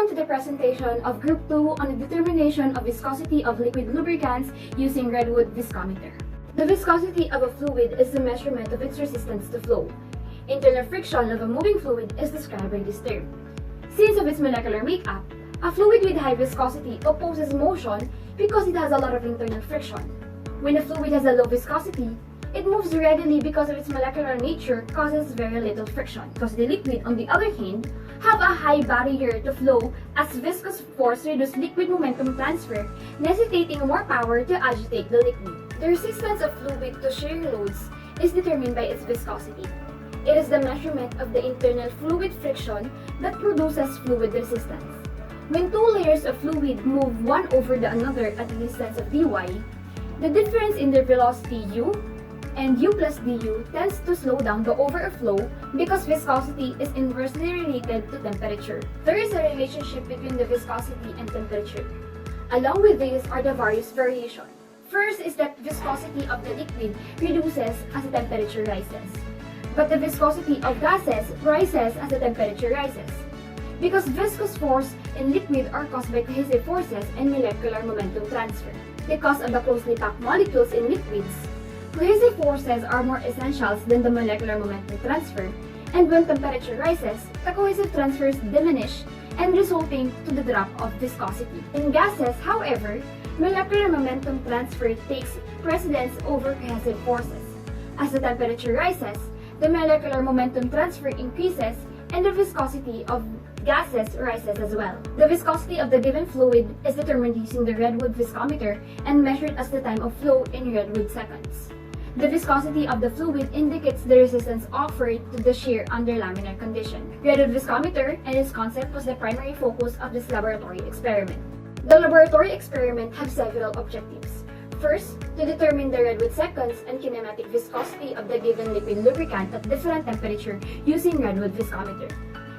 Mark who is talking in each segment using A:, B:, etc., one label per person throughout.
A: Welcome to the presentation of Group 2 on the determination of viscosity of liquid lubricants using redwood viscometer. The viscosity of a fluid is the measurement of its resistance to flow. Internal friction of a moving fluid is described by this term. Since of its molecular makeup, a fluid with high viscosity opposes motion because it has a lot of internal friction. When a fluid has a low viscosity, it moves readily because of its molecular nature causes very little friction. Because the liquid, on the other hand, have a high barrier to flow as viscous force reduces liquid momentum transfer, necessitating more power to agitate the liquid. The resistance of fluid to shear loads is determined by its viscosity. It is the measurement of the internal fluid friction that produces fluid resistance. When two layers of fluid move one over the another at a distance of dy, the difference in their velocity u and u plus du tends to slow down the overflow because viscosity is inversely related to temperature. There is a relationship between the viscosity and temperature. Along with these are the various variations. First is that viscosity of the liquid reduces as the temperature rises, but the viscosity of gases rises as the temperature rises. Because viscous force in liquid are caused by cohesive forces and molecular momentum transfer. Because of the closely packed molecules in liquids, cohesive forces are more essential than the molecular momentum transfer, and when temperature rises, the cohesive transfers diminish and resulting to the drop of viscosity. In gases, however, molecular momentum transfer takes precedence over cohesive forces. As the temperature rises, the molecular momentum transfer increases and the viscosity of gases rises as well. The viscosity of the given fluid is determined using the redwood viscometer and measured as the time of flow in redwood seconds. The viscosity of the fluid indicates the resistance offered to the shear under laminar condition. Redwood viscometer and its concept was the primary focus of this laboratory experiment. The laboratory experiment have several objectives. First, to determine the redwood seconds and kinematic viscosity of the given liquid lubricant at different temperature using redwood viscometer.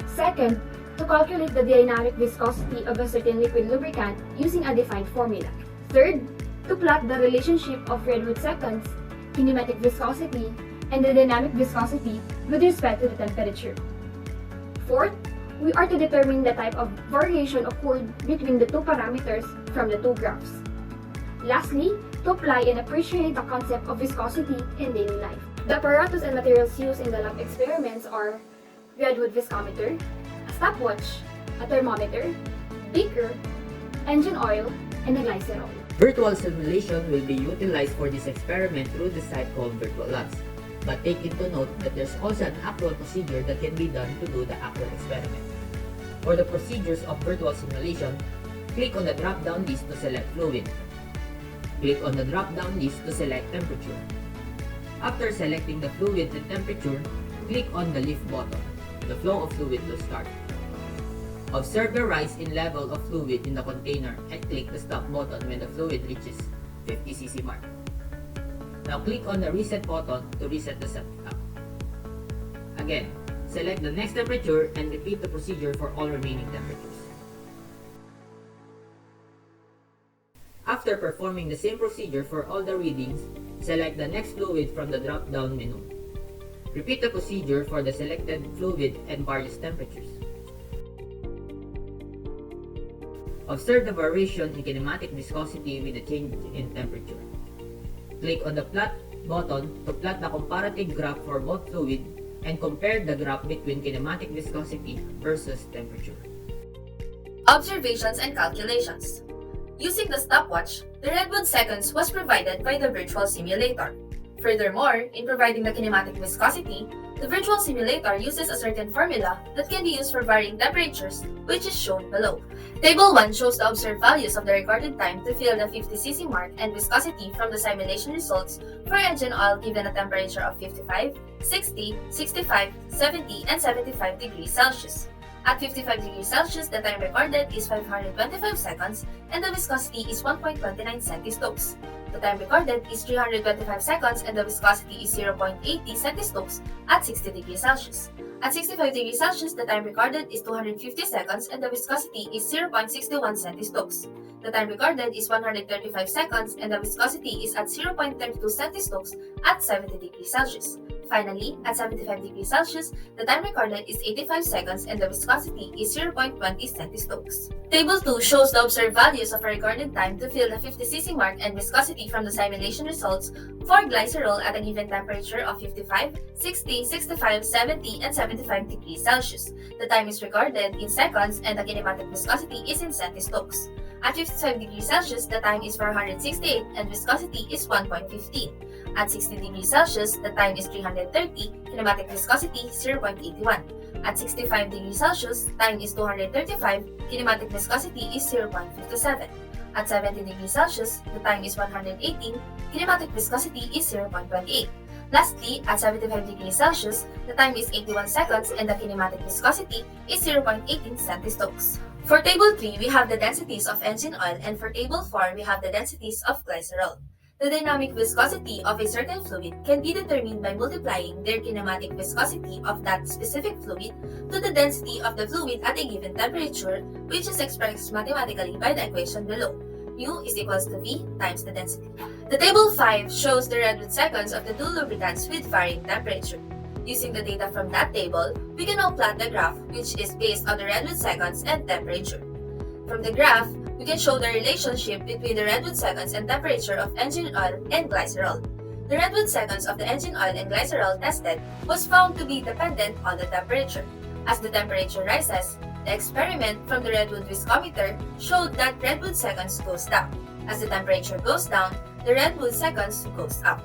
A: Second, to calculate the dynamic viscosity of a certain liquid lubricant using a defined formula. Third, to plot the relationship of redwood seconds, kinematic viscosity, and the dynamic viscosity with respect to the temperature. Fourth, we are to determine the type of variation occurred between the two parameters from the two graphs. Lastly, to apply and appreciate the concept of viscosity in daily life. The apparatus and materials used in the lab experiments are redwood viscometer, a stopwatch, a thermometer, beaker, engine oil, and a glycerol.
B: Virtual simulation will be utilized for this experiment through the site called Virtual Labs, but take into note that there's also an actual procedure that can be done to do the actual experiment. For the procedures of virtual simulation, click on the drop-down list to select fluid. Click on the drop-down list to select temperature. After selecting the fluid and temperature, click on the lift button. The flow of fluid will start. Observe the rise in level of fluid in the container and click the stop button when the fluid reaches 50 cc mark. Now click on the reset button to reset the setup. Again, select the next temperature and repeat the procedure for all remaining temperatures. After performing the same procedure for all the readings, select the next fluid from the drop-down menu. Repeat the procedure for the selected fluid and various temperatures. Observe the variation in kinematic viscosity with the change in temperature. Click on the plot button to plot the comparative graph for both fluid and compare the graph between kinematic viscosity versus temperature.
C: Observations and calculations. Using the stopwatch, the redwood seconds was provided by the virtual simulator. Furthermore, in providing the kinematic viscosity, the virtual simulator uses a certain formula that can be used for varying temperatures, which is shown below. Table 1 shows the observed values of the recorded time to fill the 50 cc mark and viscosity from the simulation results for engine oil given a temperature of 55, 60, 65, 70, and 75 degrees Celsius. At 55 degrees Celsius, the time recorded is 525 seconds and the viscosity is 1.29 centistokes. The time recorded is 325 seconds and the viscosity is 0.80 centistokes at 60 degrees Celsius. At 65 degrees Celsius, the time recorded is 250 seconds and the viscosity is 0.61 centistokes. The time recorded is 135 seconds and the viscosity is at 0.32 centistokes at 70 degrees Celsius. Finally, at 75 degrees Celsius, the time recorded is 85 seconds and the viscosity is 0.20 centistokes. Table 2 shows the observed values of a recorded time to fill the 50 cc mark and viscosity from the simulation results for glycerol at a given temperature of 55, 60, 65, 70, and 75 degrees Celsius. The time is recorded in seconds and the kinematic viscosity is in centistokes. At 55 degrees Celsius, the time is 468 and viscosity is 1.15. At 60 degrees Celsius, the time is 330, kinematic viscosity 0.81. At 65 degrees Celsius, time is 235, kinematic viscosity is 0.57. At 70 degrees Celsius, the time is 118, kinematic viscosity is 0.28. Lastly, at 75 degrees Celsius, the time is 81 seconds and the kinematic viscosity is 0.18 centistokes. For Table 3, we have the densities of engine oil, and for Table 4, we have the densities of glycerol. The dynamic viscosity of a certain fluid can be determined by multiplying their kinematic viscosity of that specific fluid to the density of the fluid at a given temperature, which is expressed mathematically by the equation below. U is equals to V times the density. The Table 5 shows the redwood seconds of the two lubricants with varying temperature. Using the data from that table, we can now plot the graph, which is based on the redwood seconds and temperature. From the graph, we can show the relationship between the redwood seconds and temperature of engine oil and glycerol. The redwood seconds of the engine oil and glycerol tested was found to be dependent on the temperature. As the temperature rises, the experiment from the redwood viscometer showed that redwood seconds goes down. As the temperature goes down, the redwood seconds goes up.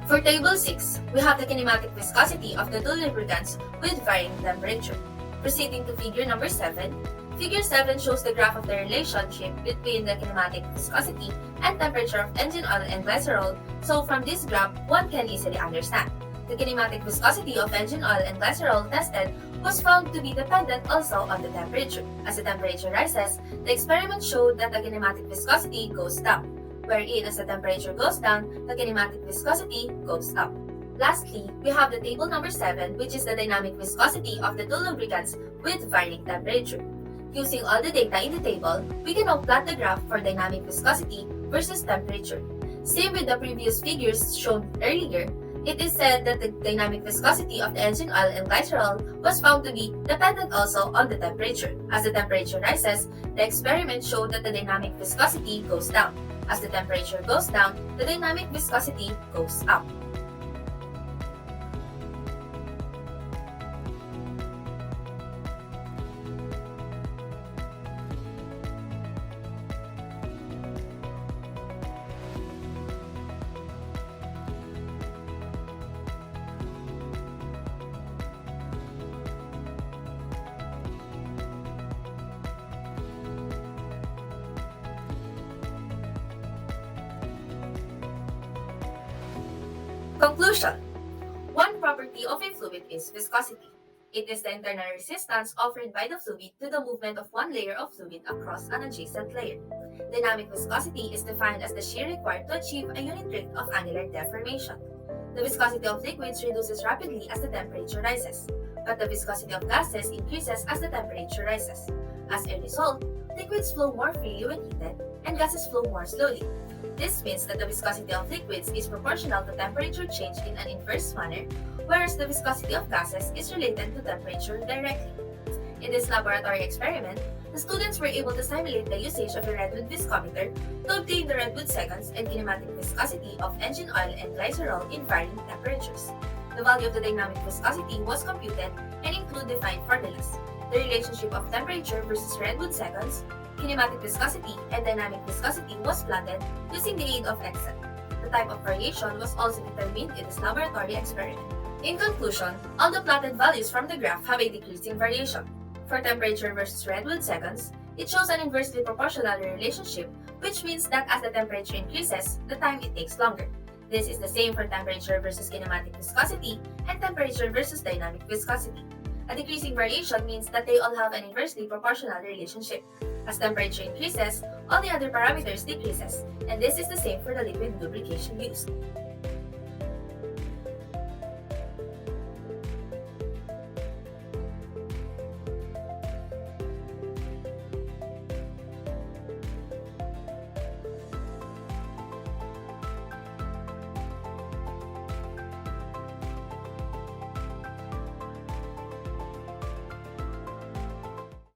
C: For Table 6, we have the kinematic viscosity of the two lubricants with varying temperature. Proceeding to figure number 7, Figure 7 shows the graph of the relationship between the kinematic viscosity and temperature of engine oil and glycerol, so from this graph, one can easily understand. The kinematic viscosity of engine oil and glycerol tested was found to be dependent also on the temperature. As the temperature rises, the experiment showed that the kinematic viscosity goes down, wherein as the temperature goes down, the kinematic viscosity goes up. Lastly, we have the table number 7, which is the dynamic viscosity of the two lubricants with varying temperature. Using all the data in the table, we can now plot the graph for dynamic viscosity versus temperature. Same with the previous figures shown earlier, it is said that the dynamic viscosity of the engine oil and glycerol was found to be dependent also on the temperature. As the temperature rises, the experiment showed that the dynamic viscosity goes down. As the temperature goes down, the dynamic viscosity goes up. Conclusion. One property of a fluid is viscosity. It is the internal resistance offered by the fluid to the movement of one layer of fluid across an adjacent layer. Dynamic viscosity is defined as the shear required to achieve a unit rate of angular deformation. The viscosity of liquids reduces rapidly as the temperature rises, but the viscosity of gases increases as the temperature rises. As a result, liquids flow more freely when heated, and gases flow more slowly. This means that the viscosity of liquids is proportional to temperature change in an inverse manner, whereas the viscosity of gases is related to temperature directly. In this laboratory experiment, the students were able to simulate the usage of a redwood viscometer to obtain the redwood seconds and kinematic viscosity of engine oil and glycerol in varying temperatures. The value of the dynamic viscosity was computed and include defined formulas. The relationship of temperature versus redwood seconds, kinematic viscosity, and dynamic viscosity was plotted using the aid of Excel. The type of variation was also determined in this laboratory experiment. In conclusion, all the plotted values from the graph have a decreasing variation. For temperature versus redwood seconds, it shows an inversely proportional relationship, which means that as the temperature increases, the time it takes longer. This is the same for temperature versus kinematic viscosity and temperature versus dynamic viscosity. A decreasing variation means that they all have an inversely proportional relationship. As temperature increases, all the other parameters decreases, and this is the same for the liquid lubrication used.